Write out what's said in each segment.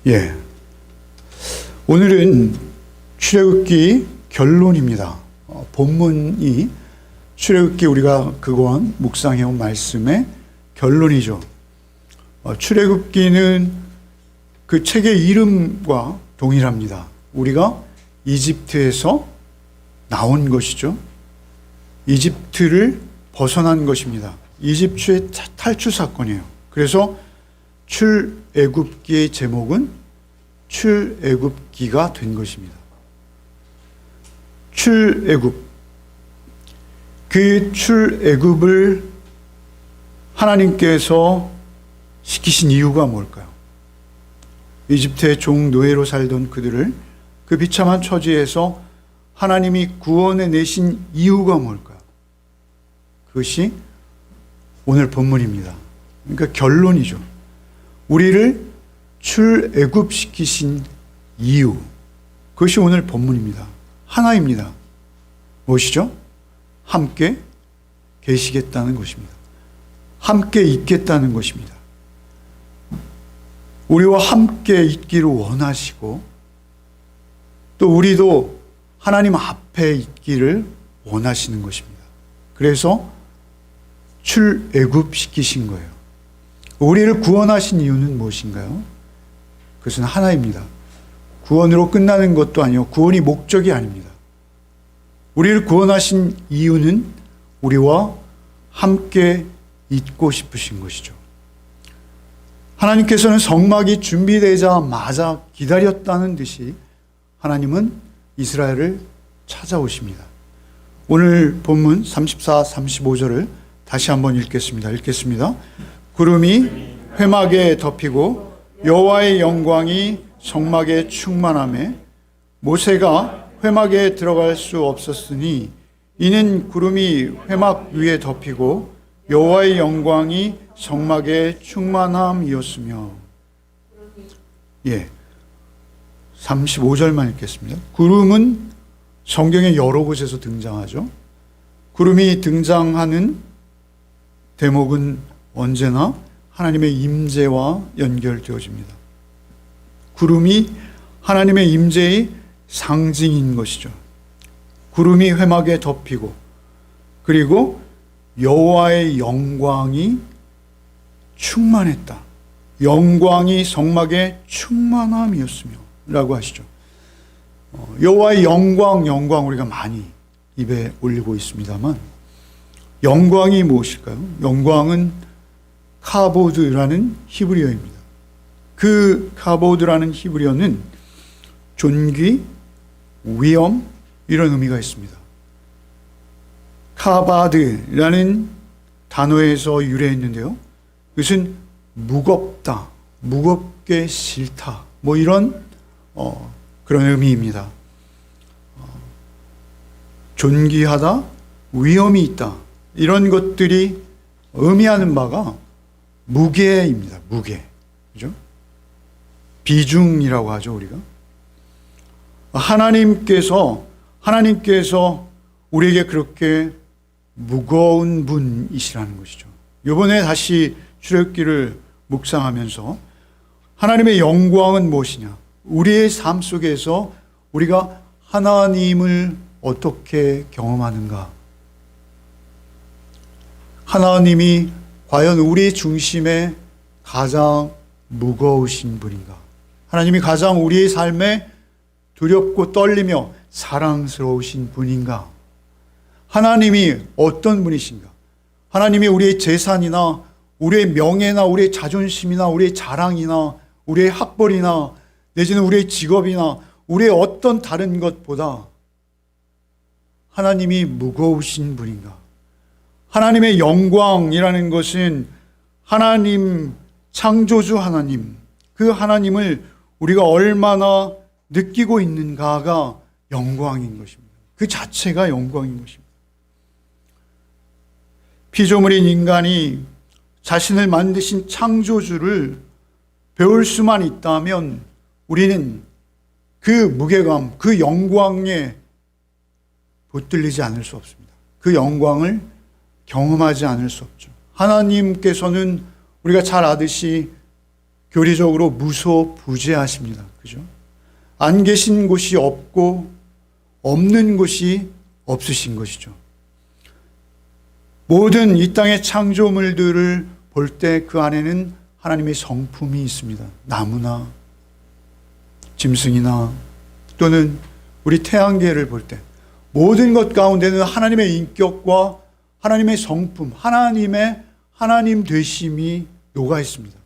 예. 오늘은 출애굽기 결론입니다. 본문이 출애굽기 우리가 그동안 묵상해온 말씀의 결론이죠. 출애굽기는 그 책의 이름과 동일합니다. 우리가 이집트에서 나온 것이죠. 이집트를 벗어난 것입니다. 이집트의 탈출 사건이에요. 그래서 출애굽기의 제목은 출애굽기가 된 것입니다. 출애굽. 그 출애굽을 하나님께서 시키신 이유가 뭘까요? 이집트의 종노예로 살던 그들을 그 비참한 처지에서 하나님이 구원해 내신 이유가 뭘까요? 그것이 오늘 본문입니다. 그러니까 결론이죠. 우리를 출애굽시키신 이유, 그것이 오늘 본문입니다. 하나입니다. 무엇이죠? 함께 계시겠다는 것입니다. 함께 있겠다는 것입니다. 우리와 함께 있기를 원하시고 또 우리도 하나님 앞에 있기를 원하시는 것입니다. 그래서 출애굽시키신 거예요. 우리를 구원하신 이유는 무엇인가요? 그것은 하나입니다. 구원으로 끝나는 것도 아니요, 구원이 목적이 아닙니다. 우리를 구원하신 이유는 우리와 함께 있고 싶으신 것이죠. 하나님께서는 성막이 준비되자마자 기다렸다는 듯이 하나님은 이스라엘을 찾아오십니다. 오늘 본문 34, 35절을 다시 한번 읽겠습니다. 구름이 회막에 덮이고 여호와의 영광이 성막에 충만하매 모세가 회막에 들어갈 수 없었으니 이는 구름이 회막 위에 덮이고 여호와의 영광이 성막에 충만함이었으며. 35절만 읽겠습니다. 구름은 성경의 여러 곳에서 등장하죠. 구름이 등장하는 대목은 언제나 하나님의 임재와 연결되어집니다. 구름이 하나님의 임재의 상징인 것이죠. 구름이 회막에 덮이고 그리고 여호와의 영광이 충만했다. 영광이 성막에 충만함이었으며 라고 하시죠. 여호와의 영광 우리가 많이 입에 올리고 있습니다만 영광이 무엇일까요? 영광은 카보드라는 히브리어입니다. 그 카보드라는 히브리어는 존귀, 위엄 이런 의미가 있습니다. 카바드라는 단어에서 유래했는데요. 그것은 무겁다, 무겁게 싫다 뭐 이런 그런 의미입니다. 존귀하다, 위엄이 있다 이런 것들이 의미하는 바가 무게입니다. 무게. 그죠? 비중이라고 하죠, 우리가. 하나님께서 우리에게 그렇게 무거운 분이시라는 것이죠. 이번에 다시 출애굽기를 묵상하면서 하나님의 영광은 무엇이냐? 우리의 삶 속에서 우리가 하나님을 어떻게 경험하는가? 하나님이 과연 우리 중심에 가장 무거우신 분인가? 하나님이 가장 우리의 삶에 두렵고 떨리며 사랑스러우신 분인가? 하나님이 어떤 분이신가? 하나님이 우리의 재산이나 우리의 명예나 우리의 자존심이나 우리의 자랑이나 우리의 학벌이나 내지는 우리의 직업이나 우리의 어떤 다른 것보다 하나님이 무거우신 분인가? 하나님의 영광이라는 것은 하나님, 창조주 하나님, 그 하나님을 우리가 얼마나 느끼고 있는가가 영광인 것입니다. 그 자체가 영광인 것입니다. 피조물인 인간이 자신을 만드신 창조주를 배울 수만 있다면 우리는 그 무게감, 그 영광에 붙들리지 않을 수 없습니다. 그 영광을 경험하지 않을 수 없죠. 하나님께서는 우리가 잘 아듯이 교리적으로 무소부재하십니다. 그죠? 안 계신 곳이 없고 없는 곳이 없으신 것이죠. 모든 이 땅의 창조물들을 볼 때 그 안에는 하나님의 성품이 있습니다. 나무나 짐승이나 또는 우리 태양계를 볼 때 모든 것 가운데는 하나님의 인격과 하나님의 성품, 하나님의 하나님 되심이 녹아 있습니다.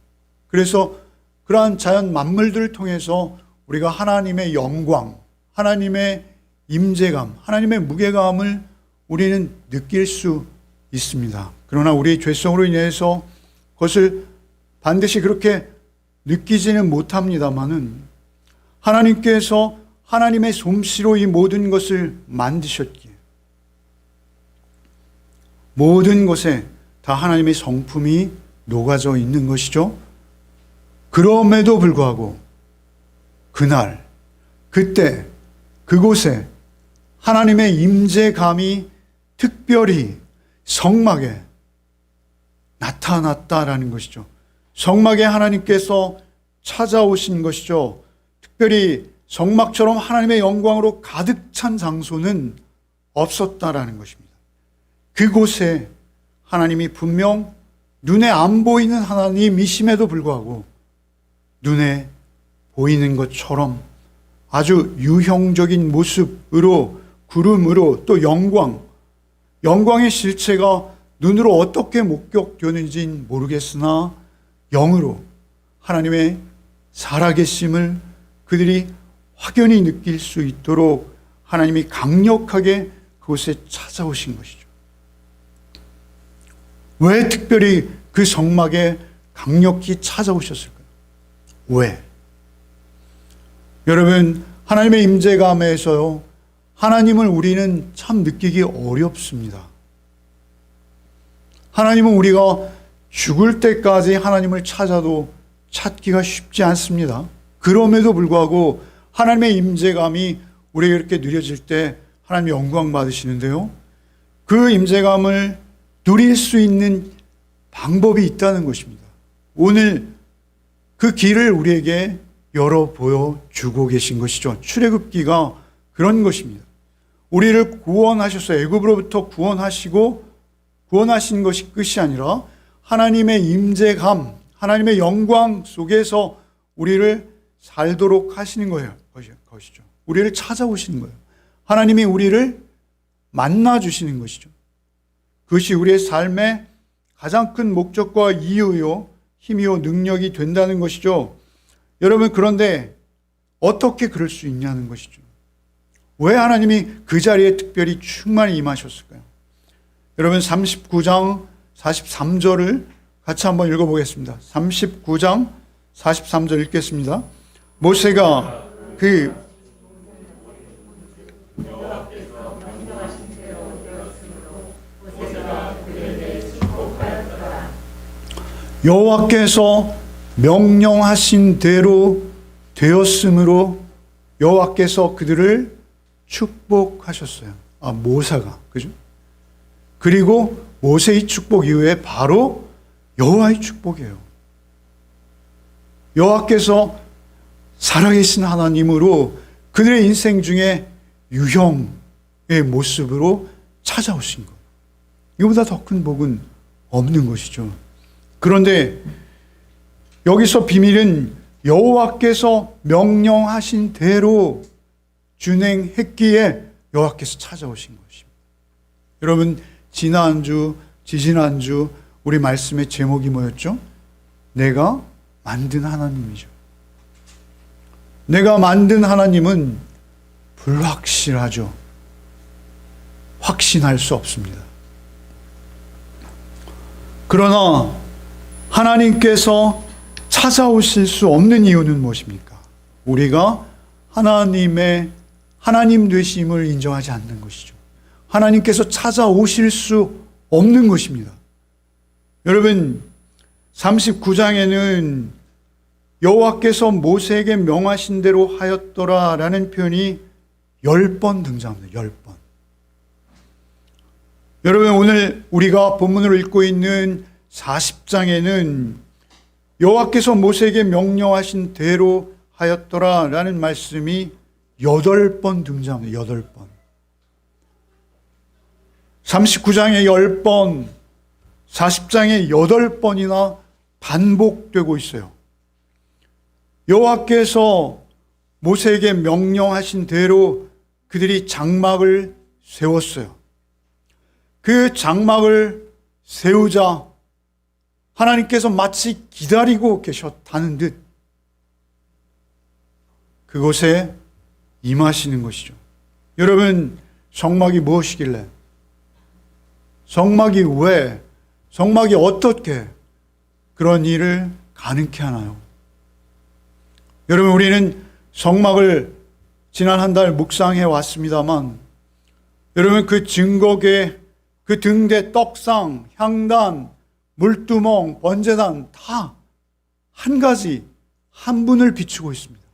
그래서 그러한 자연 만물들을 통해서 우리가 하나님의 영광, 하나님의 임재감, 하나님의 무게감을 우리는 느낄 수 있습니다. 그러나 우리의 죄성으로 인해서 그것을 반드시 그렇게 느끼지는 못합니다만은 하나님께서 하나님의 솜씨로 이 모든 것을 만드셨기에 모든 것에 다 하나님의 성품이 녹아져 있는 것이죠. 그럼에도 불구하고 그날, 그때, 그곳에 하나님의 임재감이 특별히 성막에 나타났다라는 것이죠. 성막에 하나님께서 찾아오신 것이죠. 특별히 성막처럼 하나님의 영광으로 가득 찬 장소는 없었다라는 것입니다. 그곳에 하나님이 분명 눈에 안 보이는 하나님이심에도 불구하고 눈에 보이는 것처럼 아주 유형적인 모습으로 구름으로 또 영광의 실체가 눈으로 어떻게 목격되는지는 모르겠으나 영으로 하나님의 살아계심을 그들이 확연히 느낄 수 있도록 하나님이 강력하게 그곳에 찾아오신 것이죠. 왜 특별히 그 성막에 강력히 찾아오셨을까요? 왜? 여러분, 하나님의 임재감에서요, 하나님을 우리는 참 느끼기 어렵습니다. 하나님은 우리가 죽을 때까지 하나님을 찾아도 찾기가 쉽지 않습니다. 그럼에도 불구하고 하나님의 임재감이 우리에게 이렇게 누려질 때 하나님 영광 받으시는데요. 그 임재감을 누릴 수 있는 방법이 있다는 것입니다. 오늘 그 길을 우리에게 열어 보여주고 계신 것이죠. 출애굽기가 그런 것입니다. 우리를 구원하셔서 애굽으로부터 구원하신 것이 끝이 아니라 하나님의 임재감, 하나님의 영광 속에서 우리를 살도록 하시는 것이죠. 우리를 찾아오시는 거예요. 하나님이 우리를 만나주시는 것이죠. 그것이 우리의 삶의 가장 큰 목적과 이유요, 힘이요, 능력이 된다는 것이죠. 여러분, 그런데 어떻게 그럴 수 있냐는 것이죠. 왜 하나님이 그 자리에 특별히 충만히 임하셨을까요? 여러분, 39장 43절을 같이 한번 읽어보겠습니다. 39장 43절 읽겠습니다. 모세가 여호와께서 명령하신 대로 되었으므로 여호와께서 그들을 축복하셨어요. 모세가, 그죠? 그리고 모세의 축복 이후에 바로 여호와의 축복이에요. 여호와께서 살아계신 하나님으로 그들의 인생 중에 유형의 모습으로 찾아오신 것. 이보다 더 큰 복은 없는 것이죠. 그런데 여기서 비밀은 여호와께서 명령하신 대로 준행했기에 여호와께서 찾아오신 것입니다. 여러분, 지지난주 우리 말씀의 제목이 뭐였죠? 내가 만든 하나님이죠. 내가 만든 하나님은 불확실하죠. 확신할 수 없습니다. 그러나 하나님께서 찾아오실 수 없는 이유는 무엇입니까? 우리가 하나님의 하나님 되심을 인정하지 않는 것이죠. 하나님께서 찾아오실 수 없는 것입니다. 여러분, 39장에는 여호와께서 모세에게 명하신 대로 하였더라라는 표현이 10번 등장합니다. 10번. 여러분, 오늘 우리가 본문으로 읽고 있는 40장에는 여호와께서 모세에게 명령하신 대로 하였더라 라는 말씀이 8번 등장합니다. 8번. 39장에 10번, 40장에 8번이나 반복되고 있어요. 여호와께서 모세에게 명령하신 대로 그들이 장막을 세웠어요. 그 장막을 세우자 하나님께서 마치 기다리고 계셨다는 듯 그곳에 임하시는 것이죠. 여러분, 성막이 무엇이길래? 성막이 왜? 성막이 어떻게 그런 일을 가능케 하나요? 여러분, 우리는 성막을 지난 한 달 묵상해 왔습니다만, 여러분, 그 증거계, 그 등대, 떡상, 향단, 물두멍, 번제단 다 한 가지, 한 분을 비추고 있습니다.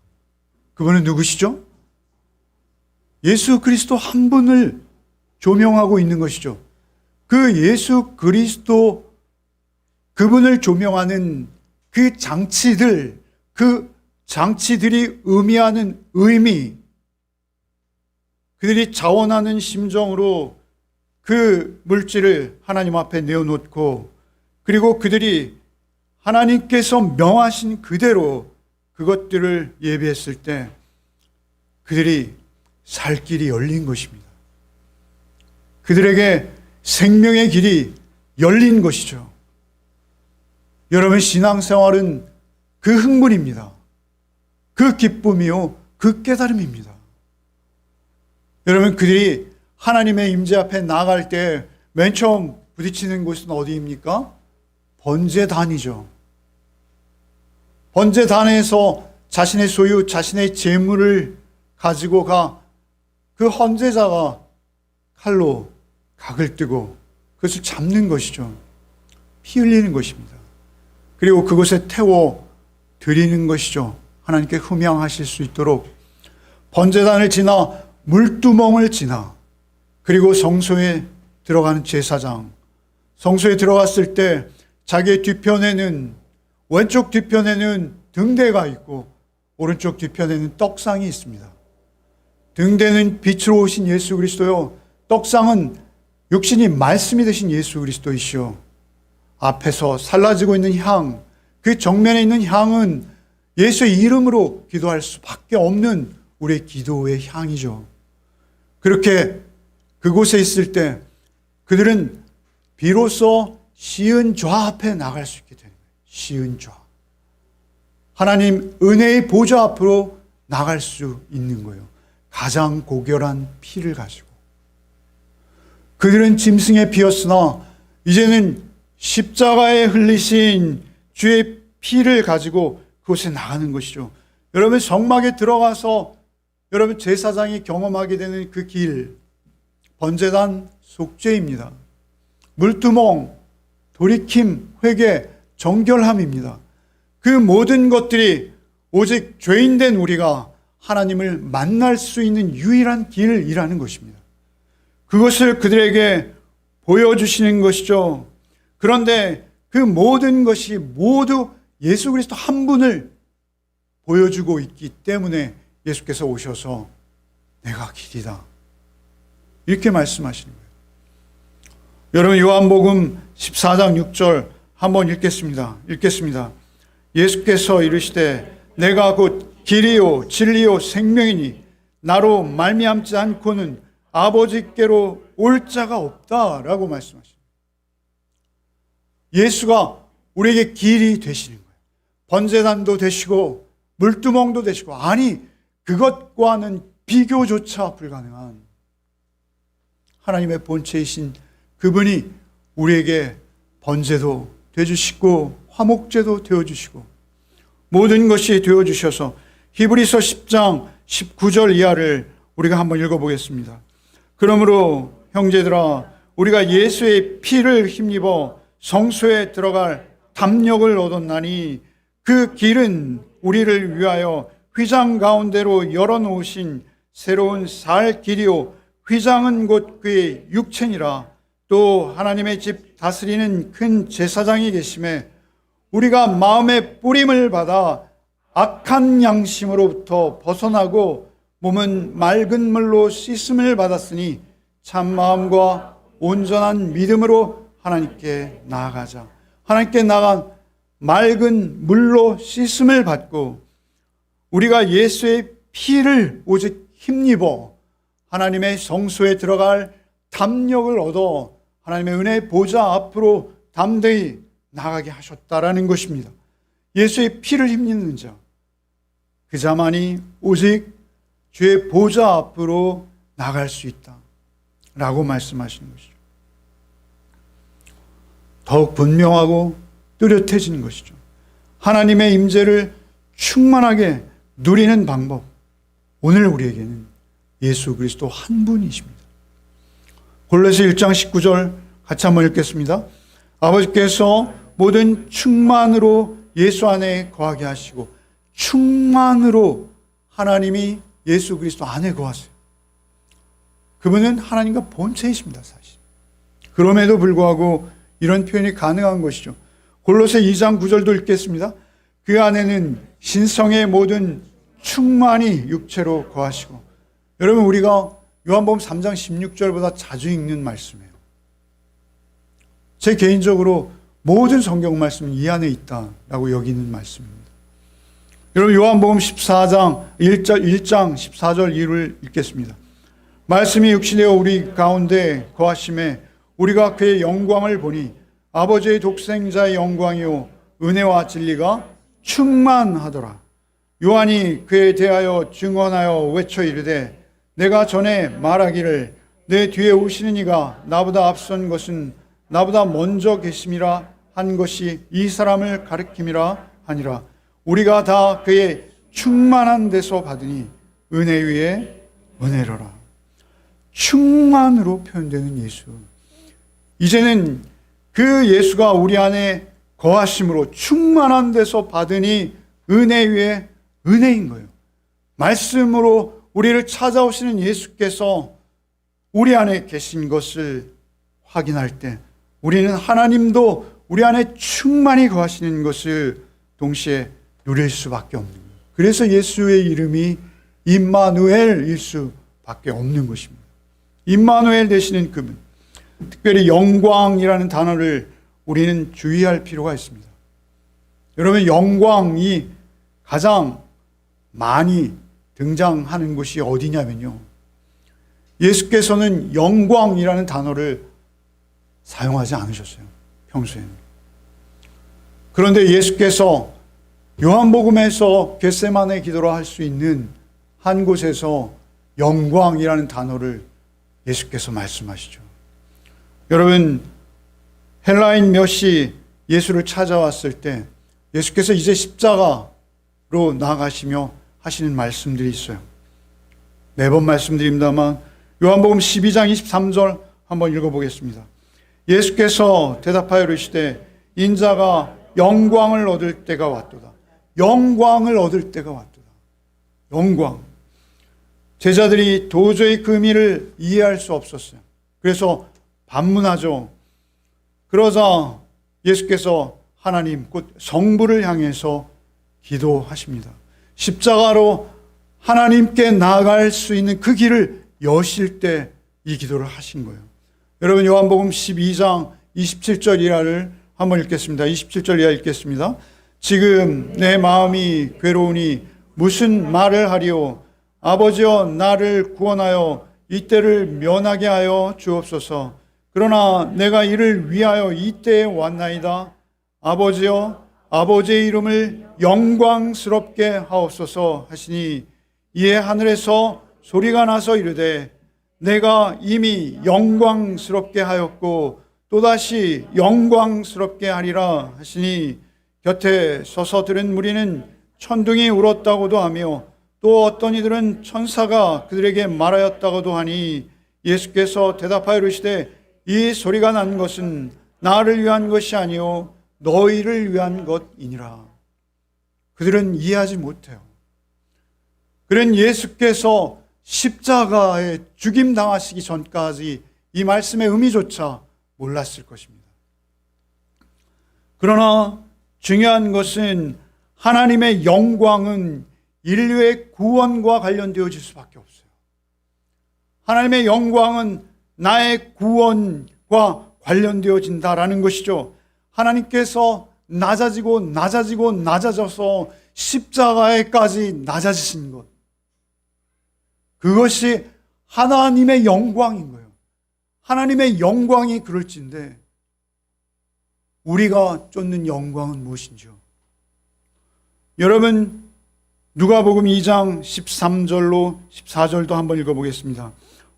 그분은 누구시죠? 예수 그리스도 한 분을 조명하고 있는 것이죠. 그 예수 그리스도, 그분을 조명하는 그 장치들, 그 장치들이 의미하는 의미, 그들이 자원하는 심정으로 그 물질을 하나님 앞에 내어놓고, 그리고 그들이 하나님께서 명하신 그대로 그것들을 예배했을 때 그들이 살 길이 열린 것입니다. 그들에게 생명의 길이 열린 것이죠. 여러분, 신앙생활은 그 흥분입니다. 그 기쁨이요, 그 깨달음입니다. 여러분, 그들이 하나님의 임재 앞에 나아갈 때 맨 처음 부딪히는 곳은 어디입니까? 번제단이죠. 번제단에서 자신의 소유, 자신의 재물을 가지고 그 헌제자가 칼로 각을 뜨고 그것을 잡는 것이죠. 피 흘리는 것입니다. 그리고 그곳에 태워 드리는 것이죠. 하나님께 흠양하실 수 있도록 번제단을 지나 물두멍을 지나 그리고 성소에 들어가는 제사장, 성소에 들어갔을 때 자기의 뒤편에는, 왼쪽 뒤편에는 등대가 있고 오른쪽 뒤편에는 떡상이 있습니다. 등대는 빛으로 오신 예수 그리스도요, 떡상은 육신이 말씀이 되신 예수 그리스도이시오. 앞에서 살라지고 있는 향, 그 정면에 있는 향은 예수의 이름으로 기도할 수밖에 없는 우리의 기도의 향이죠. 그렇게 그곳에 있을 때 그들은 비로소 시은좌 앞에 나갈 수 있게 되는 거예요. 시은좌. 하나님 은혜의 보좌 앞으로 나갈 수 있는 거예요. 가장 고결한 피를 가지고. 그들은 짐승의 피였으나 이제는 십자가에 흘리신 주의 피를 가지고 그곳에 나가는 것이죠. 여러분, 성막에 들어가서 여러분 제사장이 경험하게 되는 그 길, 번제단 속죄입니다. 물두멍, 돌이킴, 회개, 정결함입니다. 그 모든 것들이 오직 죄인된 우리가 하나님을 만날 수 있는 유일한 길이라는 것입니다. 그것을 그들에게 보여주시는 것이죠. 그런데 그 모든 것이 모두 예수 그리스도 한 분을 보여주고 있기 때문에 예수께서 오셔서 내가 길이다, 이렇게 말씀하시는 거예요. 여러분, 요한복음 14장 6절 한번 읽겠습니다. 예수께서 이르시되 내가 곧 길이요 진리요 생명이니 나로 말미암지 않고는 아버지께로 올 자가 없다라고 말씀하십니다. 예수가 우리에게 길이 되시는 거예요. 번제단도 되시고 물두멍도 되시고, 아니 그것과는 비교조차 불가능한 하나님의 본체이신 그분이 우리에게 번제도 되어주시고 화목제도 되어주시고 모든 것이 되어주셔서, 히브리서 10장 19절 이하를 우리가 한번 읽어보겠습니다. 그러므로 형제들아, 우리가 예수의 피를 힘입어 성소에 들어갈 담력을 얻었나니 그 길은 우리를 위하여 휘장 가운데로 열어놓으신 새로운 살 길이요 휘장은 곧 그의 육체니라. 또 하나님의 집 다스리는 큰 제사장이 계심에 우리가 마음의 뿌림을 받아 악한 양심으로부터 벗어나고 몸은 맑은 물로 씻음을 받았으니 참 마음과 온전한 믿음으로 하나님께 나아가자. 하나님께 나아간 맑은 물로 씻음을 받고 우리가 예수의 피를 오직 힘입어 하나님의 성소에 들어갈 담력을 얻어 하나님의 은혜의 보좌 앞으로 담대히 나가게 하셨다라는 것입니다. 예수의 피를 힘입는 자, 그 자만이 오직 주의 보좌 앞으로 나갈 수 있다 라고 말씀하시는 것이죠. 더욱 분명하고 뚜렷해지는 것이죠. 하나님의 임재를 충만하게 누리는 방법, 오늘 우리에게는 예수 그리스도 한 분이십니다. 골로새 1장 19절 같이 한번 읽겠습니다. 아버지께서 모든 충만으로 예수 안에 거하게 하시고, 충만으로 하나님이 예수 그리스도 안에 거하세요. 그분은 하나님과 본체이십니다, 사실. 그럼에도 불구하고 이런 표현이 가능한 것이죠. 골로새 2장 9절도 읽겠습니다. 그 안에는 신성의 모든 충만이 육체로 거하시고. 여러분, 우리가 요한복음 3장 16절보다 자주 읽는 말씀이에요. 제 개인적으로 모든 성경 말씀은 이 안에 있다라고 여기는 말씀입니다. 여러분, 요한복음 14장 1장 14절 이유를 읽겠습니다. 말씀이 육신되어 우리 가운데 거하심에 우리가 그의 영광을 보니 아버지의 독생자의 영광이요 은혜와 진리가 충만하더라. 요한이 그에 대하여 증언하여 외쳐 이르되 내가 전에 말하기를 내 뒤에 오시는 이가 나보다 앞선 것은 나보다 먼저 계심이라 한 것이 이 사람을 가리킴이라 하니라. 우리가 다 그의 충만한 데서 받으니 은혜 위에 은혜로라. 충만으로 표현되는 예수. 이제는 그 예수가 우리 안에 거하심으로 충만한 데서 받으니 은혜 위에 은혜인 거예요. 말씀으로 우리를 찾아오시는 예수께서 우리 안에 계신 것을 확인할 때 우리는 하나님도 우리 안에 충만히 거하시는 것을 동시에 누릴 수밖에 없는 거예요. 그래서 예수의 이름이 임마누엘일 수밖에 없는 것입니다. 임마누엘 되시는 그분, 특별히 영광이라는 단어를 우리는 주의할 필요가 있습니다. 여러분, 영광이 가장 많이 등장하는 곳이 어디냐면요, 예수께서는 영광이라는 단어를 사용하지 않으셨어요, 평소에는. 그런데 예수께서 요한복음에서 겟세마네 기도로 할 수 있는 한 곳에서 영광이라는 단어를 예수께서 말씀하시죠. 여러분, 헬라인 몇이 예수를 찾아왔을 때 예수께서 이제 십자가로 나아가시며 하시는 말씀들이 있어요. 매번 말씀드립니다만 요한복음 12장 23절 한번 읽어보겠습니다. 예수께서 대답하여 이르시되 인자가 영광을 얻을 때가 왔도다. 영광을 얻을 때가 왔도다. 영광. 제자들이 도저히 그 의미를 이해할 수 없었어요. 그래서 반문하죠. 그러자 예수께서 하나님 곧 성부를 향해서 기도하십니다. 십자가로 하나님께 나아갈 수 있는 그 길을 여실 때 이 기도를 하신 거예요. 여러분, 요한복음 12장 27절 이하를 한번 읽겠습니다. 27절 이하 읽겠습니다. 지금 내 마음이 괴로우니 무슨 말을 하리요? 아버지여, 나를 구원하여 이때를 면하게 하여 주옵소서. 그러나 내가 이를 위하여 이때에 왔나이다. 아버지여, 아버지의 이름을 영광스럽게 하옵소서 하시니 이에 하늘에서 소리가 나서 이르되 내가 이미 영광스럽게 하였고 또다시 영광스럽게 하리라 하시니 곁에 서서 들은 무리는 천둥이 울었다고도 하며 또 어떤 이들은 천사가 그들에게 말하였다고도 하니 예수께서 대답하여 이르시되 이 소리가 난 것은 나를 위한 것이 아니요 너희를 위한 것이니라. 그들은 이해하지 못해요. 그런 예수께서 십자가에 죽임당하시기 전까지 이 말씀의 의미조차 몰랐을 것입니다. 그러나 중요한 것은 하나님의 영광은 인류의 구원과 관련되어질 수밖에 없어요. 하나님의 영광은 나의 구원과 관련되어진다라는 것이죠. 하나님께서 낮아져서 십자가에까지 낮아지신 것. 그것이 하나님의 영광인 거예요. 하나님의 영광이 그럴진데 우리가 쫓는 영광은 무엇인지요? 여러분, 누가복음 2장 13절로 14절도 한번 읽어보겠습니다.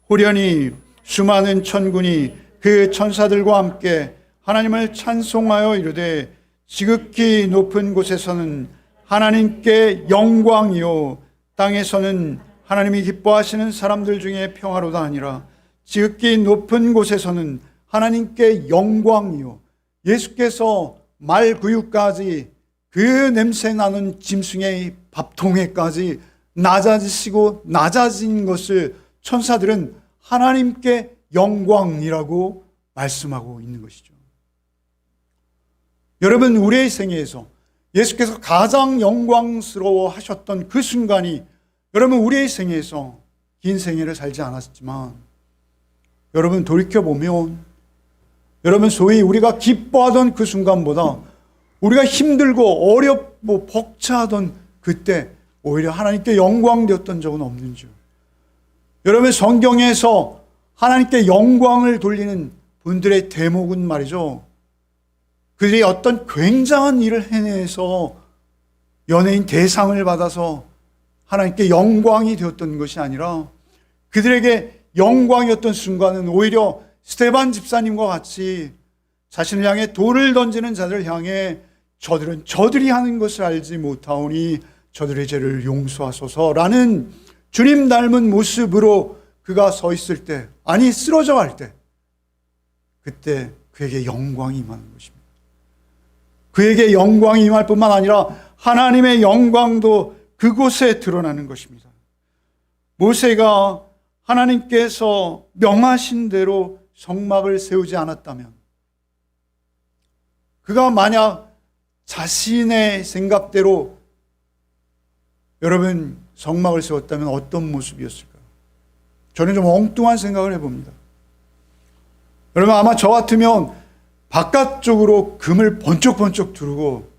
호련히 수많은 천군이 그 천사들과 함께 하나님을 찬송하여 이르되 지극히 높은 곳에서는 하나님께 영광이요 땅에서는 하나님이 기뻐하시는 사람들 중에 평화로다 하니라. 지극히 높은 곳에서는 하나님께 영광이요. 예수께서 말구유까지 그 냄새나는 짐승의 밥통에까지 낮아지시고 낮아진 것을 천사들은 하나님께 영광이라고 말씀하고 있는 것이죠. 여러분, 우리의 생애에서 예수께서 가장 영광스러워 하셨던 그 순간이 여러분 우리의 생애에서 긴 생애를 살지 않았지만 여러분 돌이켜보면 여러분 소위 우리가 기뻐하던 그 순간보다 우리가 힘들고 어렵고 벅차하던 그때 오히려 하나님께 영광되었던 적은 없는지요? 여러분 성경에서 하나님께 영광을 돌리는 분들의 대목은 말이죠. 그들이 어떤 굉장한 일을 해내서 연예인 대상을 받아서 하나님께 영광이 되었던 것이 아니라 그들에게 영광이었던 순간은 오히려 스데반 집사님과 같이 자신을 향해 돌을 던지는 자들을 향해 저들은 저들이 하는 것을 알지 못하오니 저들의 죄를 용서하소서라는 주님 닮은 모습으로 그가 서 있을 때, 아니 쓰러져 갈 때, 그때 그에게 영광이 임하는 것입니다. 그에게 영광이 임할 뿐만 아니라 하나님의 영광도 그곳에 드러나는 것입니다. 모세가 하나님께서 명하신 대로 성막을 세우지 않았다면, 그가 만약 자신의 생각대로 여러분 성막을 세웠다면 어떤 모습이었을까요? 저는 좀 엉뚱한 생각을 해봅니다. 여러분 아마 저 같으면 바깥쪽으로 금을 번쩍번쩍 두르고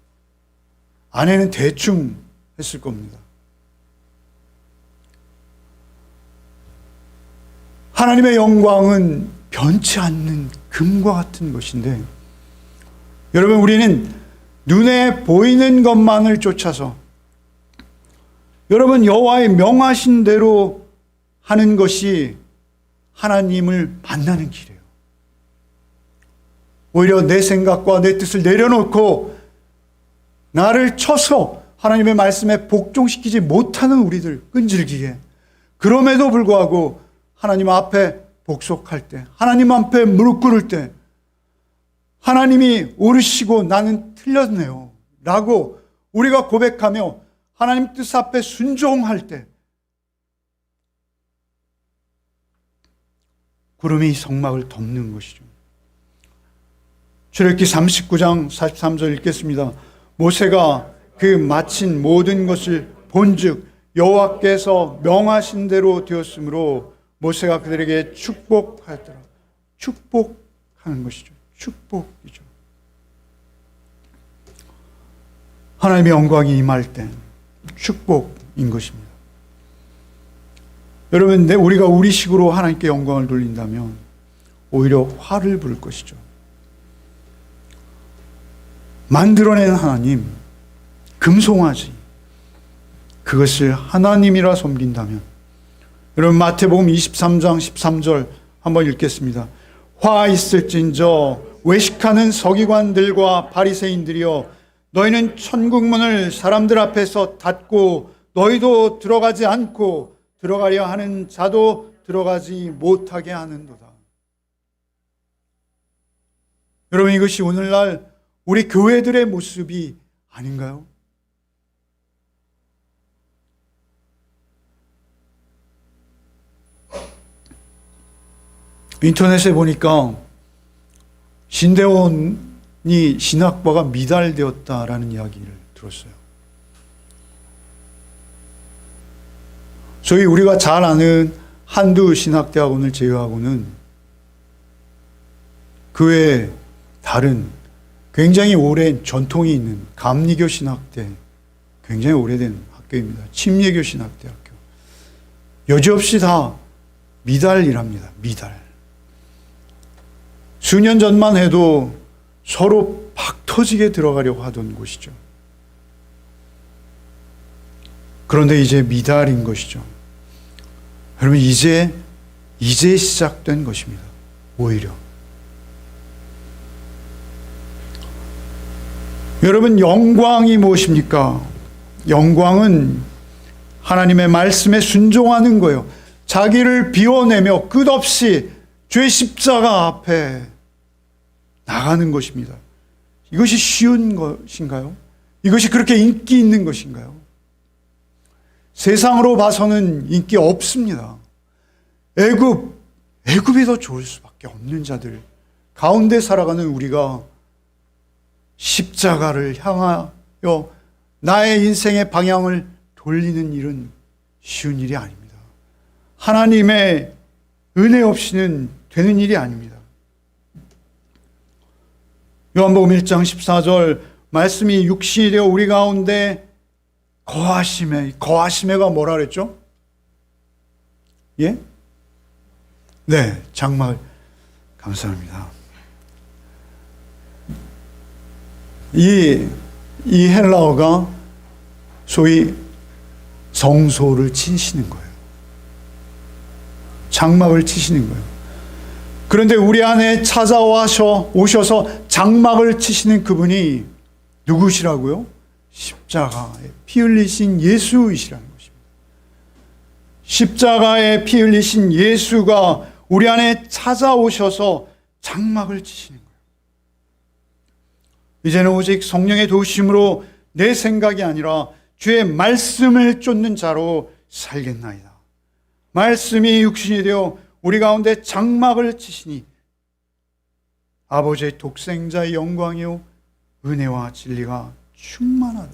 안에는 대충 했을 겁니다. 하나님의 영광은 변치 않는 금과 같은 것인데 여러분 우리는 눈에 보이는 것만을 쫓아서 여러분 여호와의 명하신 대로 하는 것이 하나님을 만나는 길이에요. 오히려 내 생각과 내 뜻을 내려놓고 나를 쳐서 하나님의 말씀에 복종시키지 못하는 우리들 끈질기게, 그럼에도 불구하고 하나님 앞에 복속할 때, 하나님 앞에 무릎 꿇을 때 하나님이 옳으시고 나는 틀렸네요 라고 우리가 고백하며 하나님 뜻 앞에 순종할 때 구름이 성막을 덮는 것이죠. 출애굽기 39장 43절 읽겠습니다. 모세가 그 마친 모든 것을 본즉 여호와께서 명하신 대로 되었으므로 모세가 그들에게 축복하였더라. 축복하는 것이죠. 축복이죠. 하나님의 영광이 임할 때 축복인 것입니다. 여러분, 우리가 우리식으로 하나님께 영광을 돌린다면 오히려 화를 부를 것이죠. 만들어낸 하나님, 금송아지, 그것을 하나님이라 섬긴다면, 여러분 마태복음 23장 13절 한번 읽겠습니다. 화 있을진저 외식하는 서기관들과 바리새인들이여, 너희는 천국문을 사람들 앞에서 닫고 너희도 들어가지 않고 들어가려 하는 자도 들어가지 못하게 하는도다. 여러분 이것이 오늘날 우리 교회들의 모습이 아닌가요? 인터넷에 보니까 신대원 신학과가 미달되었다라는 이야기를 들었어요. 소위 우리가 잘 아는 한두 신학대학원을 제외하고는 그 외에 다른 굉장히 오랜 전통이 있는 감리교 신학대, 굉장히 오래된 학교입니다. 침례교 신학대학교. 여지없이 다 미달이랍니다. 미달. 수년 전만 해도 서로 박 터지게 들어가려고 하던 곳이죠. 그런데 이제 미달인 것이죠. 여러분, 이제 시작된 것입니다. 오히려. 여러분, 영광이 무엇입니까? 영광은 하나님의 말씀에 순종하는 거예요. 자기를 비워내며 끝없이 죄 십자가 앞에 나가는 것입니다. 이것이 쉬운 것인가요? 이것이 그렇게 인기 있는 것인가요? 세상으로 봐서는 인기 없습니다. 애굽이 더 좋을 수밖에 없는 자들 가운데 살아가는 우리가 십자가를 향하여 나의 인생의 방향을 돌리는 일은 쉬운 일이 아닙니다. 하나님의 은혜 없이는 되는 일이 아닙니다. 요한복음 1장 14절 말씀이 육신이 되어 우리 가운데 거하심에가 뭐라 그랬죠? 예? 네, 장막. 감사합니다. 이 헬라어가 소위 성소를 치시는 거예요. 장막을 치시는 거예요. 그런데 우리 안에 오셔서 장막을 치시는 그분이 누구시라고요? 십자가에 피 흘리신 예수이시라는 것입니다. 십자가에 피 흘리신 예수가 우리 안에 찾아오셔서 장막을 치시는 거예요. 이제는 오직 성령의 도우심으로 내 생각이 아니라 주의 말씀을 쫓는 자로 살겠나이다. 말씀이 육신이 되어 우리 가운데 장막을 치시니 아버지의 독생자의 영광이요 은혜와 진리가 충만하다.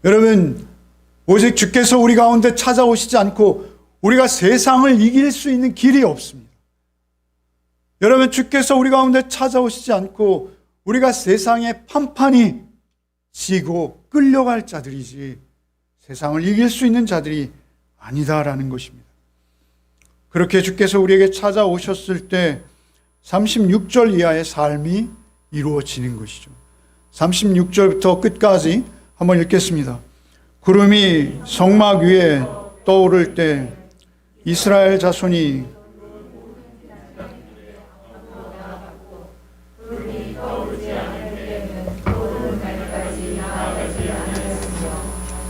여러분, 오직 주께서 우리 가운데 찾아오시지 않고 우리가 세상을 이길 수 있는 길이 없습니다. 여러분, 주께서 우리 가운데 찾아오시지 않고 우리가 세상에 판판이 지고 끌려갈 자들이지 세상을 이길 수 있는 자들이 아니다라는 것입니다. 그렇게 주께서 우리에게 찾아오셨을 때 36절 이하의 삶이 이루어지는 것이죠. 36절부터 끝까지 한번 읽겠습니다. 구름이 성막 위에 떠오를 때 이스라엘 자손이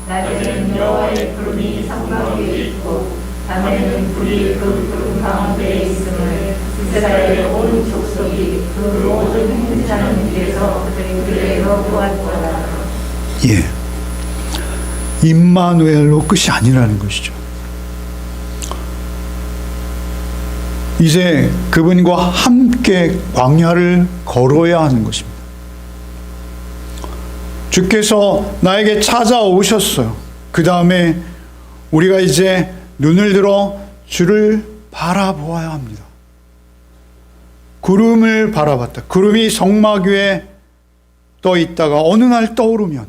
낮에는 여호와의 구름이 성막 위에 있고 밤에는 불이 그 구름 가운데에 있음을 이스라엘의 온 족속이 그 모든 행진하는 길에서 그대로 보았더라. 예, 임마누엘로 끝이 아니라는 것이죠. 이제 그분과 함께 광야를 걸어야 하는 것입니다. 주께서 나에게 찾아오셨어요. 그 다음에 우리가 이제 눈을 들어 주를 바라보아야 합니다. 구름을 바라봤다. 구름이 성막 위에 떠 있다가 어느 날 떠오르면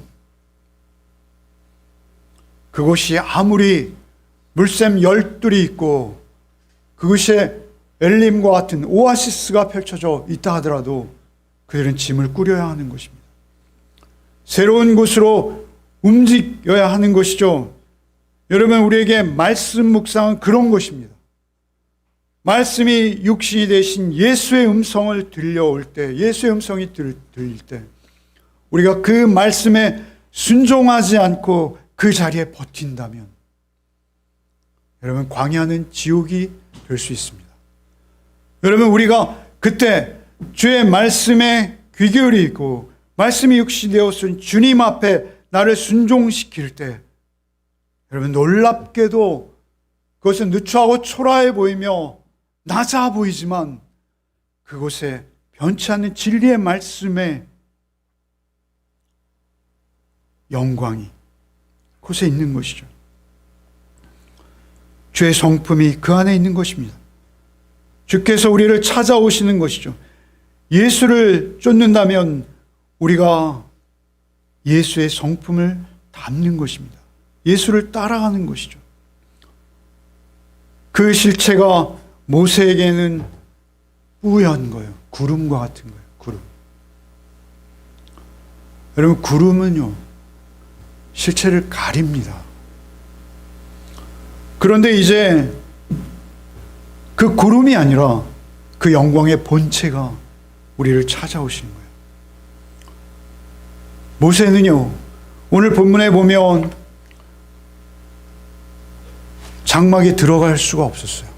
그곳이 아무리 물샘 열둘이 있고 그곳에 엘림과 같은 오아시스가 펼쳐져 있다 하더라도 그들은 짐을 꾸려야 하는 것입니다. 새로운 곳으로 움직여야 하는 것이죠. 여러분, 우리에게 말씀 묵상은 그런 것입니다. 말씀이 육신이 되신 예수의 음성을 들려올 때, 예수의 음성이 들릴 때 우리가 그 말씀에 순종하지 않고 그 자리에 버틴다면 여러분, 광야는 지옥이 될 수 있습니다. 여러분, 우리가 그때 주의 말씀에 귀 기울이고 말씀이 육신이 되었으니 주님 앞에 나를 순종시킬 때 여러분, 놀랍게도 그것은 누추하고 초라해 보이며 낮아 보이지만 그곳에 변치 않는 진리의 말씀의 영광이 그곳에 있는 것이죠. 주의 성품이 그 안에 있는 것입니다. 주께서 우리를 찾아오시는 것이죠. 예수를 쫓는다면 우리가 예수의 성품을 담는 것입니다. 예수를 따라가는 것이죠. 그 실체가 모세에게는 뿌연 거예요. 구름과 같은 거예요. 구름. 여러분, 구름은요, 실체를 가립니다. 그런데 이제 그 구름이 아니라 그 영광의 본체가 우리를 찾아오시는 거예요. 모세는요, 오늘 본문에 보면 장막에 들어갈 수가 없었어요.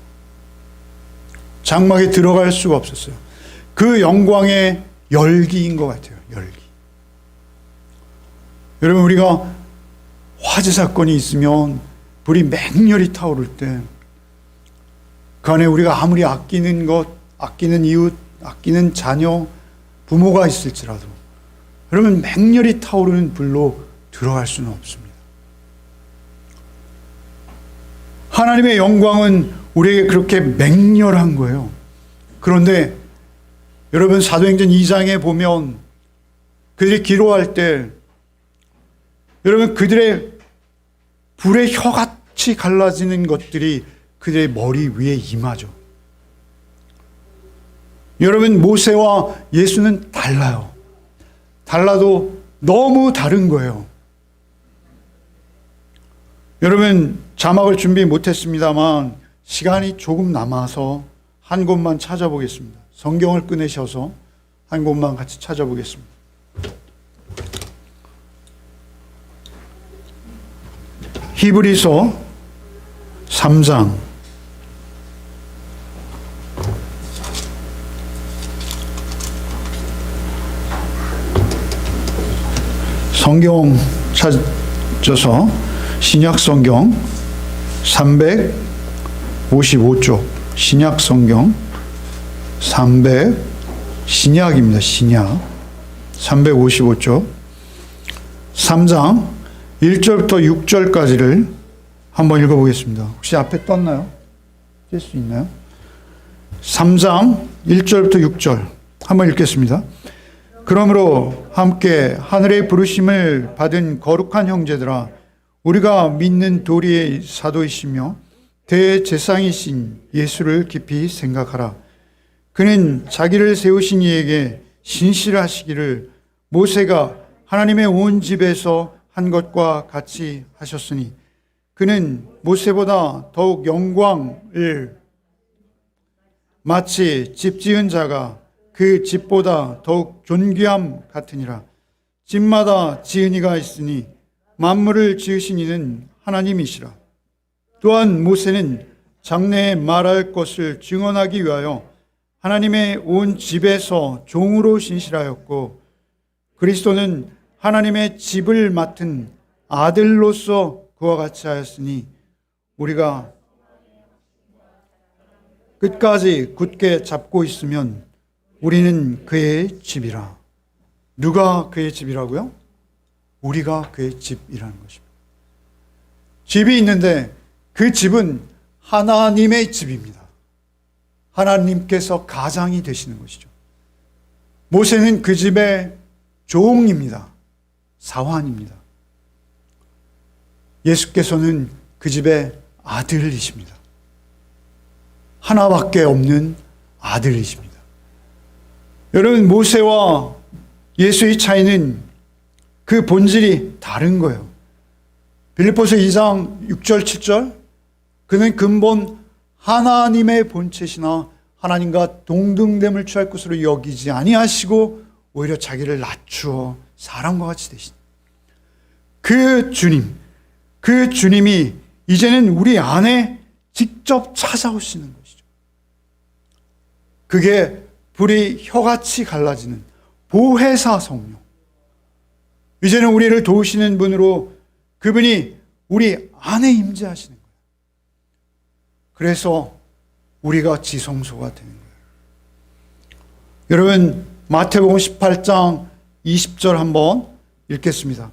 장막에 들어갈 수가 없었어요. 그 영광의 열기인 것 같아요. 열기. 여러분, 우리가 화재 사건이 있으면 불이 맹렬히 타오를 때 그 안에 우리가 아무리 아끼는 것, 아끼는 이웃, 아끼는 자녀, 부모가 있을지라도 그러면 맹렬히 타오르는 불로 들어갈 수는 없습니다. 하나님의 영광은 우리에게 그렇게 맹렬한 거예요. 그런데 여러분, 사도행전 2장에 보면 그들이 기도할 때 여러분, 그들의 불의 혀같이 갈라지는 것들이 그들의 머리 위에 임하죠. 여러분, 모세와 예수는 달라요. 달라도 너무 다른 거예요. 여러분, 자막을 준비 못했습니다만 시간이 조금 남아서 한 곳만 찾아보겠습니다. 성경을 꺼내셔서 한 곳만 같이 찾아보겠습니다. 히브리서 3장 성경 찾아서 신약 성경 355쪽 신약 성경 신약입니다. 신약 355쪽 3장 1절부터 6절까지를 한번 읽어보겠습니다. 혹시 앞에 떴나요? 뜰 수 있나요? 3장 1절부터 6절 한번 읽겠습니다. 그러므로 함께 하늘의 부르심을 받은 거룩한 형제들아, 우리가 믿는 도리의 사도이시며 대제사장이신 예수를 깊이 생각하라. 그는 자기를 세우신 이에게 신실하시기를 모세가 하나님의 온 집에서 한 것과 같이 하셨으니 그는 모세보다 더욱 영광을 마치 집 지은 자가 그 집보다 더욱 존귀함 같으니라. 집마다 지은 이가 있으니 만물을 지으신 이는 하나님이시라. 또한 모세는 장래에 말할 것을 증언하기 위하여 하나님의 온 집에서 종으로 신실하였고, 그리스도는 하나님의 집을 맡은 아들로서 그와 같이 하였으니 우리가 끝까지 굳게 잡고 있으면 우리는 그의 집이라. 누가 그의 집이라고요? 우리가 그의 집이라는 것입니다. 집이 있는데 그 집은 하나님의 집입니다. 하나님께서 가장이 되시는 것이죠. 모세는 그 집의 종입니다. 사환입니다. 예수께서는 그 집의 아들이십니다. 하나밖에 없는 아들이십니다. 여러분, 모세와 예수의 차이는 그 본질이 다른 거예요. 빌립보서 2장 6절 7절 그는 근본 하나님의 본체시나 하나님과 동등됨을 취할 것으로 여기지 아니하시고 오히려 자기를 낮추어 사람과 같이 되신 그 주님, 그 주님이 이제는 우리 안에 직접 찾아오시는 것이죠. 그게 불이 혀같이 갈라지는 보혜사 성령. 이제는 우리를 도우시는 분으로 그분이 우리 안에 임재하시는 거예요. 그래서 우리가 지성소가 되는 거예요. 여러분 마태복음 18장 20절 한번 읽겠습니다.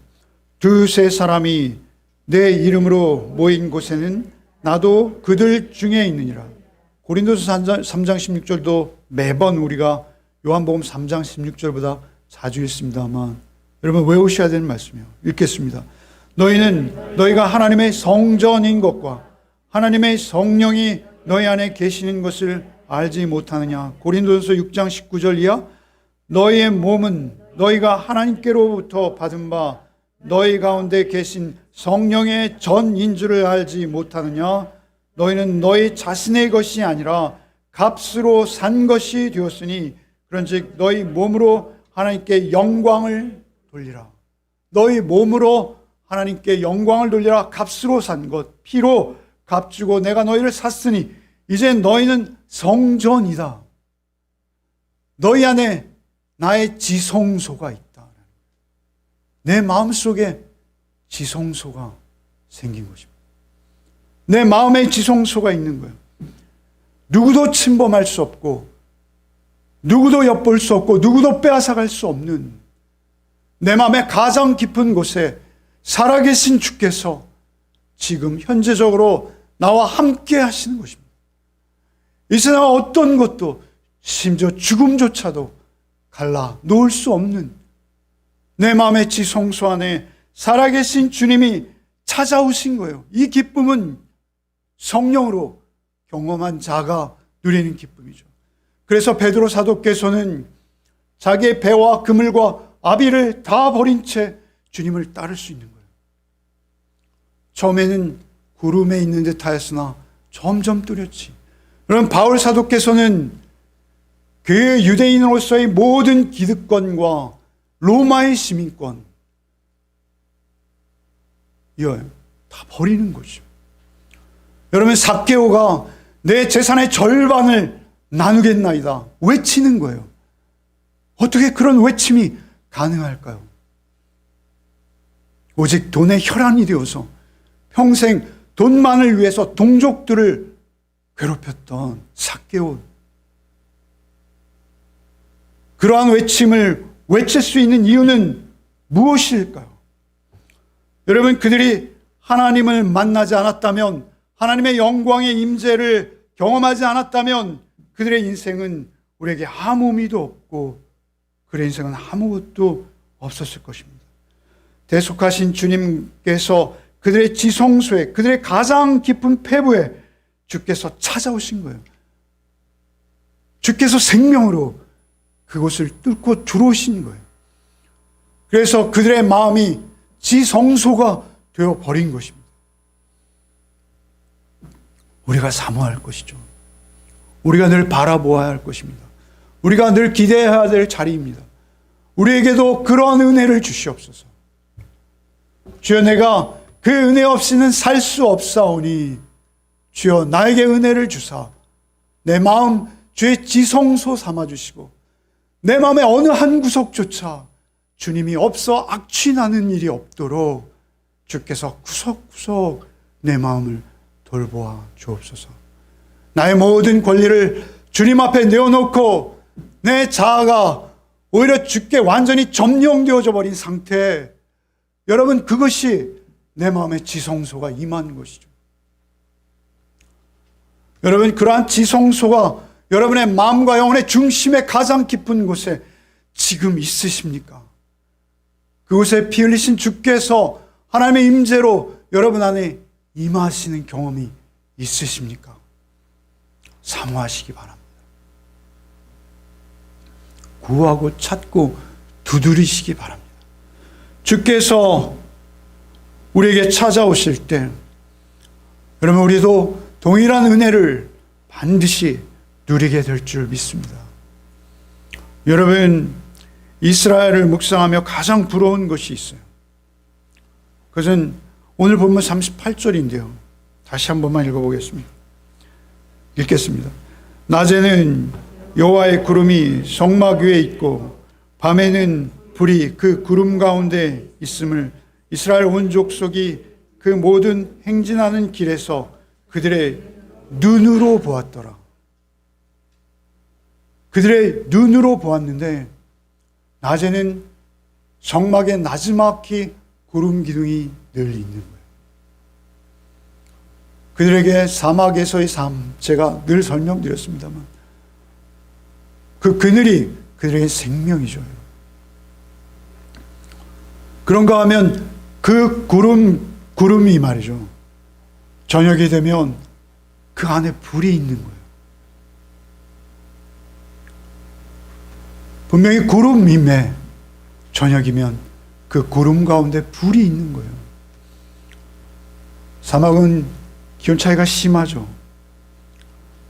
두세 사람이 내 이름으로 모인 곳에는 나도 그들 중에 있느니라. 고린도서 3장 16절도 매번 우리가 요한복음 3장 16절보다 자주 읽습니다만 여러분 외우셔야 되는 말씀이에요. 읽겠습니다. 너희는 너희가 하나님의 성전인 것과 하나님의 성령이 너희 안에 계시는 것을 알지 못하느냐. 고린도서 6장 19절 이하 너희의 몸은 너희가 하나님께로부터 받은 바 너희 가운데 계신 성령의 전인 줄을 알지 못하느냐. 너희는 너희 자신의 것이 아니라 값으로 산 것이 되었으니 그런즉 너희 몸으로 하나님께 영광을 돌리라. 너희 몸으로 하나님께 영광을 돌리라. 값으로 산 것, 피로 값주고 내가 너희를 샀으니 이제 너희는 성전이다. 너희 안에 나의 지성소가 있다. 내 마음속에 지성소가 생긴 것입니다. 내 마음에 지성소가 있는 거예요. 누구도 침범할 수 없고 누구도 엿볼 수 없고 누구도 빼앗아갈 수 없는 내 마음의 가장 깊은 곳에 살아계신 주께서 지금 현재적으로 나와 함께 하시는 것입니다. 이 세상 어떤 것도 심지어 죽음조차도 갈라 놓을 수 없는 내 마음의 지성소 안에 살아계신 주님이 찾아오신 거예요. 이 기쁨은 성령으로 경험한 자가 누리는 기쁨이죠. 그래서 베드로 사도께서는 자기의 배와 그물과 아비를 다 버린 채 주님을 따를 수 있는 거예요. 처음에는 구름에 있는 듯 하였으나 점점 뚜렷이. 그럼 바울 사도께서는 그 유대인으로서의 모든 기득권과 로마의 시민권 이걸 다 버리는 거죠. 여러분 삭개오가 내 재산의 절반을 나누겠나이다 외치는 거예요. 어떻게 그런 외침이 가능할까요? 오직 돈의 혈안이 되어서 평생 돈만을 위해서 동족들을 괴롭혔던 삭개오. 그러한 외침을 외칠 수 있는 이유는 무엇일까요? 여러분 그들이 하나님을 만나지 않았다면, 하나님의 영광의 임재를 경험하지 않았다면 그들의 인생은 우리에게 아무 의미도 없고 그들의 인생은 아무것도 없었을 것입니다. 대속하신 주님께서 그들의 지성소에, 그들의 가장 깊은 폐부에 주께서 찾아오신 거예요. 주께서 생명으로 그곳을 뚫고 들어오신 거예요. 그래서 그들의 마음이 지성소가 되어버린 것입니다. 우리가 사모할 것이죠. 우리가 늘 바라보아야 할 것입니다. 우리가 늘 기대해야 될 자리입니다. 우리에게도 그런 은혜를 주시옵소서. 주여 내가 그 은혜 없이는 살 수 없사오니 주여 나에게 은혜를 주사 내 마음 주의 지성소 삼아주시고 내 마음의 어느 한 구석조차 주님이 없어 악취나는 일이 없도록 주께서 구석구석 내 마음을 돌보아 주옵소서. 나의 모든 권리를 주님 앞에 내어놓고 내 자아가 오히려 주께 완전히 점령되어져 버린 상태, 여러분 그것이 내 마음의 지성소가 임한 것이죠. 여러분 그러한 지성소가 여러분의 마음과 영혼의 중심의 가장 깊은 곳에 지금 있으십니까? 그곳에 피 흘리신 주께서 하나님의 임재로 여러분 안에 임하시는 경험이 있으십니까? 사모하시기 바랍니다. 구하고 찾고 두드리시기 바랍니다. 주께서 우리에게 찾아오실 때 여러분 우리도 동일한 은혜를 반드시 누리게 될 줄 믿습니다. 여러분 이스라엘을 묵상하며 가장 부러운 것이 있어요. 그것은 오늘 본문 38절인데요. 다시 한 번만 읽어보겠습니다. 읽겠습니다. 낮에는 여호와의 구름이 성막 위에 있고 밤에는 불이 그 구름 가운데 있음을 이스라엘 온 족속이 그 모든 행진하는 길에서 그들의 눈으로 보았더라. 그들의 눈으로 보았는데 낮에는 성막에 나지막히 구름 기둥이 늘 있는 거예요. 그들에게 사막에서의 삶, 제가 늘 설명드렸습니다만 그 그늘이 그들에게 생명이죠. 그런가 하면 그 구름이 말이죠. 저녁이 되면 그 안에 불이 있는 거예요. 분명히 구름임에 저녁이면 그 구름 가운데 불이 있는 거예요. 사막은 기온 차이가 심하죠.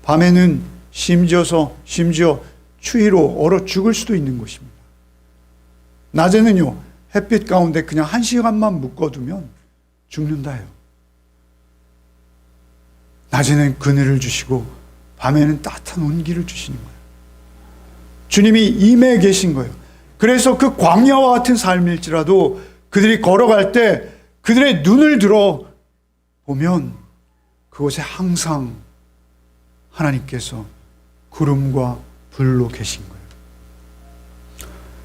밤에는 심지어 추위로 얼어 죽을 수도 있는 곳입니다. 낮에는요, 햇빛 가운데 그냥 1시간만 묶어두면 죽는다 해요. 낮에는 그늘을 주시고 밤에는 따뜻한 온기를 주시는 거예요. 주님이 임해 계신 거예요. 그래서 그 광야와 같은 삶일지라도 그들이 걸어갈 때 그들의 눈을 들어 보면 그곳에 항상 하나님께서 구름과 불로 계신 거예요.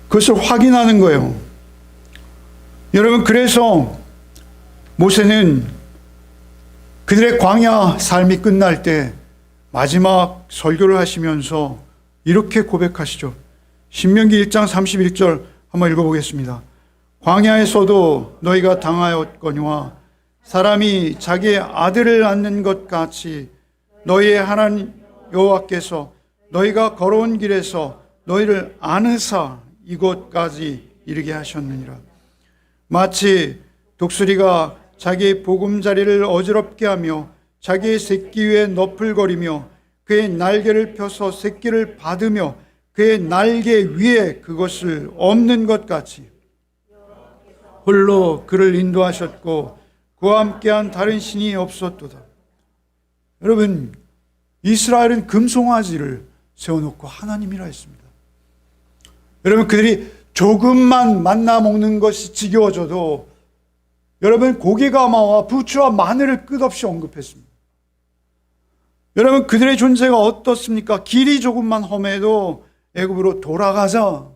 그것을 확인하는 거예요. 여러분, 그래서 모세는 그들의 광야 삶이 끝날 때 마지막 설교를 하시면서 이렇게 고백하시죠. 신명기 1장 31절 한번 읽어보겠습니다. 광야에서도 너희가 당하였거니와 사람이 자기의 아들을 낳는 것 같이 너희의 하나님 여호와께서 너희가 걸어온 길에서 너희를 안으사 이곳까지 이르게 하셨느니라. 마치 독수리가 자기의 보금자리를 어지럽게 하며 자기의 새끼 위에 너풀거리며 그의 날개를 펴서 새끼를 받으며 그의 날개 위에 그것을 엎는 것 같이 홀로 그를 인도하셨고 그와 함께한 다른 신이 없었도다. 여러분, 이스라엘은 금송아지를 세워놓고 하나님이라 했습니다. 여러분, 그들이 조금만 만나 먹는 것이 지겨워져도 여러분, 고기가마와 부추와 마늘을 끝없이 언급했습니다. 여러분, 그들의 존재가 어떻습니까? 길이 조금만 험해도 애굽으로 돌아가자.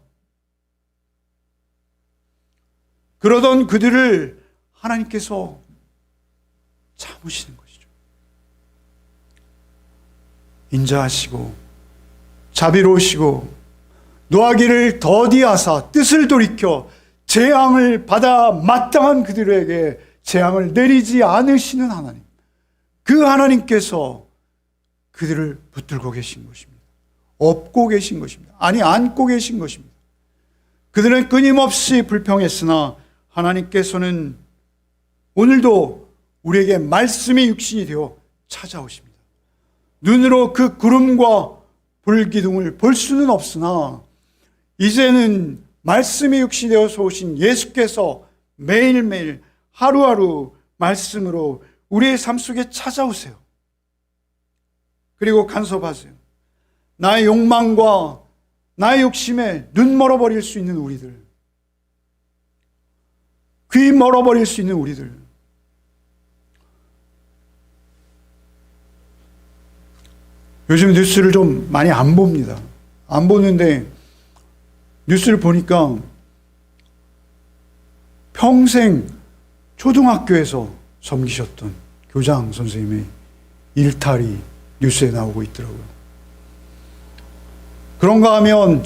그러던 그들을 하나님께서 참으시는 것이죠. 인자하시고 자비로우시고 노하기를 더디하사 뜻을 돌이켜 재앙을 받아 마땅한 그들에게 재앙을 내리지 않으시는 하나님, 그 하나님께서 그들을 붙들고 계신 것입니다. 업고 계신 것입니다. 아니, 안고 계신 것입니다. 그들은 끊임없이 불평했으나 하나님께서는 오늘도 우리에게 말씀의 육신이 되어 찾아오십니다. 눈으로 그 구름과 불기둥을 볼 수는 없으나 이제는 말씀의 육신이 되어서 오신 예수께서 매일매일 하루하루 말씀으로 우리의 삶 속에 찾아오세요. 그리고 간섭하세요. 나의 욕망과 나의 욕심에 눈 멀어버릴 수 있는 우리들, 귀 멀어버릴 수 있는 우리들, 요즘 뉴스를 좀 많이 안 봅니다. 안 보는데 뉴스를 보니까 평생 초등학교에서 섬기셨던 교장 선생님의 일탈이 뉴스에 나오고 있더라고요. 그런가 하면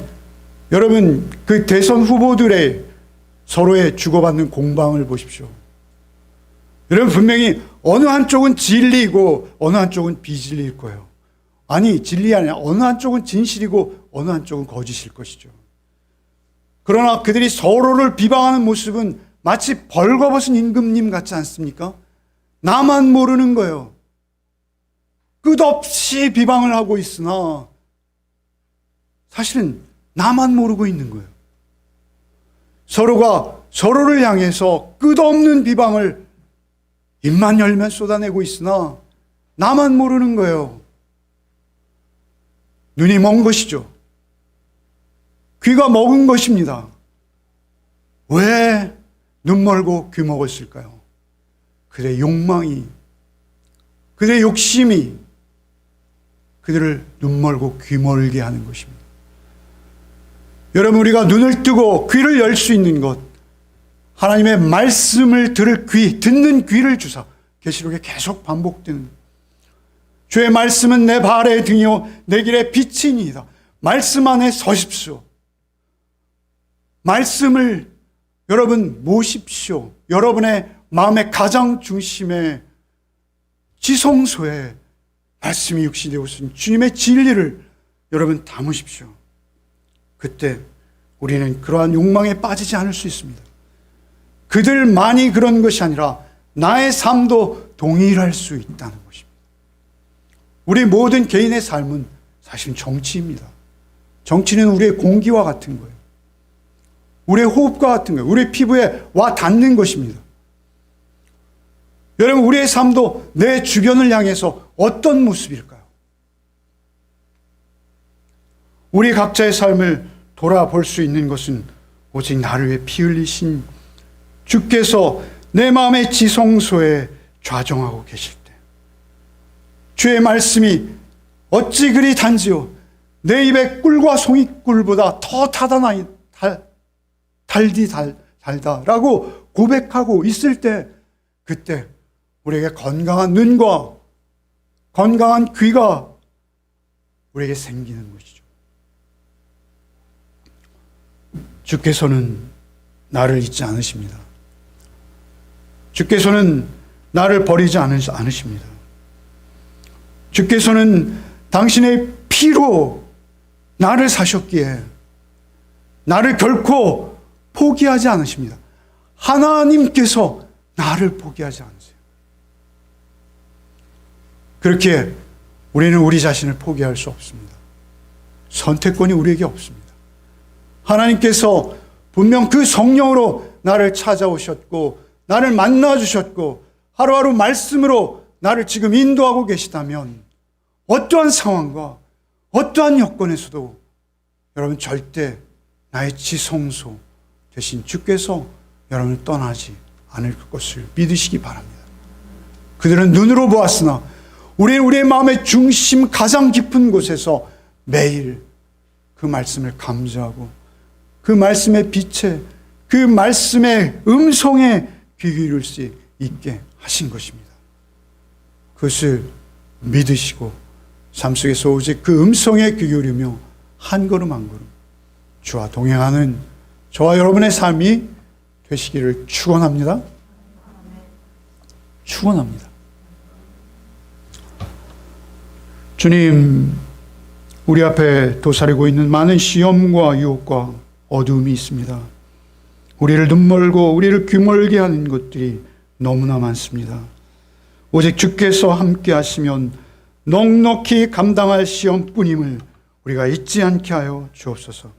여러분, 그 대선 후보들의 서로의 주고받는 공방을 보십시오. 여러분, 분명히 어느 한쪽은 진리이고 어느 한쪽은 비진리일 거예요. 아니, 진리 아니라 어느 한쪽은 진실이고 어느 한쪽은 거짓일 것이죠. 그러나 그들이 서로를 비방하는 모습은 마치 벌거벗은 임금님 같지 않습니까? 나만 모르는 거예요. 끝없이 비방을 하고 있으나 사실은 나만 모르고 있는 거예요. 서로가 서로를 향해서 끝없는 비방을 입만 열면 쏟아내고 있으나 나만 모르는 거예요. 눈이 먼 것이죠. 귀가 먹은 것입니다. 왜 눈 멀고 귀 먹었을까요? 그들의 욕망이, 그들의 욕심이 그들을 눈 멀고 귀 멀게 하는 것입니다. 여러분, 우리가 눈을 뜨고 귀를 열 수 있는 것, 하나님의 말씀을 들을 귀, 듣는 귀를 주사 계시록에 계속 반복되는, 주의 말씀은 내 발의 등이요 내 길의 빛이니이다. 말씀 안에 서십시오. 말씀을 여러분 모십시오. 여러분의 마음의 가장 중심에, 지성소에 말씀이 육신이 되어서 주님의 진리를 여러분 담으십시오. 그때 우리는 그러한 욕망에 빠지지 않을 수 있습니다. 그들만이 그런 것이 아니라 나의 삶도 동일할 수 있다는 것입니다. 우리 모든 개인의 삶은 사실 정치입니다. 정치는 우리의 공기와 같은 거예요. 우리의 호흡과 같은 거예요. 우리의 피부에 와 닿는 것입니다. 여러분, 우리의 삶도 내 주변을 향해서 어떤 모습일까요? 우리 각자의 삶을 돌아볼 수 있는 것은 오직 나를 위해 피 흘리신 주께서 내 마음의 지성소에 좌정하고 계실 때, 주의 말씀이 어찌 그리 단지요 내 입에 꿀과 송이꿀보다 더 타다나이 달다라고 고백하고 있을 때, 그때 우리에게 건강한 눈과 건강한 귀가 우리에게 생기는 것이죠. 주께서는 나를 잊지 않으십니다. 주께서는 나를 버리지 않으십니다. 주께서는 당신의 피로 나를 사셨기에 나를 결코 포기하지 않으십니다. 하나님께서 나를 포기하지 않으세요. 그렇게 우리는 우리 자신을 포기할 수 없습니다. 선택권이 우리에게 없습니다. 하나님께서 분명 그 성령으로 나를 찾아오셨고 나를 만나주셨고 하루하루 말씀으로 나를 지금 인도하고 계시다면 어떠한 상황과 어떠한 여건에서도 여러분 절대 나의 지성소 되신 주께서 여러분을 떠나지 않을 것을 믿으시기 바랍니다. 그들은 눈으로 보았으나 우리는 우리의 마음의 중심 가장 깊은 곳에서 매일 그 말씀을 감사하고 그 말씀의 빛에, 그 말씀의 음성에 귀 기울일 수 있게 하신 것입니다. 그것을 믿으시고 삶 속에서 오직 그 음성에 귀 기울이며 한 걸음 한 걸음 주와 동행하는 저와 여러분의 삶이 되시기를 축원합니다. 축원합니다. 주님, 우리 앞에 도사리고 있는 많은 시험과 유혹과 어두움이 있습니다. 우리를 눈멀고 우리를 귀멀게 하는 것들이 너무나 많습니다. 오직 주께서 함께 하시면 넉넉히 감당할 시험뿐임을 우리가 잊지 않게 하여 주옵소서.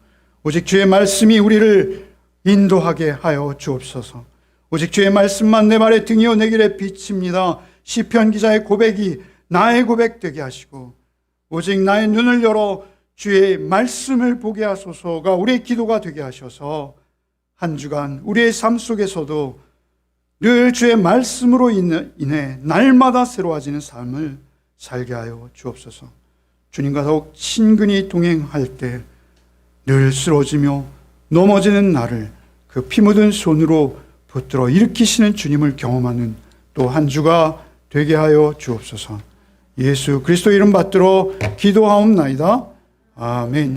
오직 주의 말씀이 우리를 인도하게 하여 주옵소서. 오직 주의 말씀만 내 발의 등이요 내 길의 빛입니다. 시편 기자의 고백이 나의 고백 되게 하시고 오직 나의 눈을 열어 주의 말씀을 보게 하소서가 우리의 기도가 되게 하셔서 한 주간 우리의 삶 속에서도 늘 주의 말씀으로 인해 날마다 새로워지는 삶을 살게 하여 주옵소서. 주님과 더욱 친근히 동행할 때 늘 쓰러지며 넘어지는 나를 그 피 묻은 손으로 붙들어 일으키시는 주님을 경험하는 또 한 주가 되게 하여 주옵소서. 예수 그리스도 이름 받들어 기도하옵나이다. 아멘.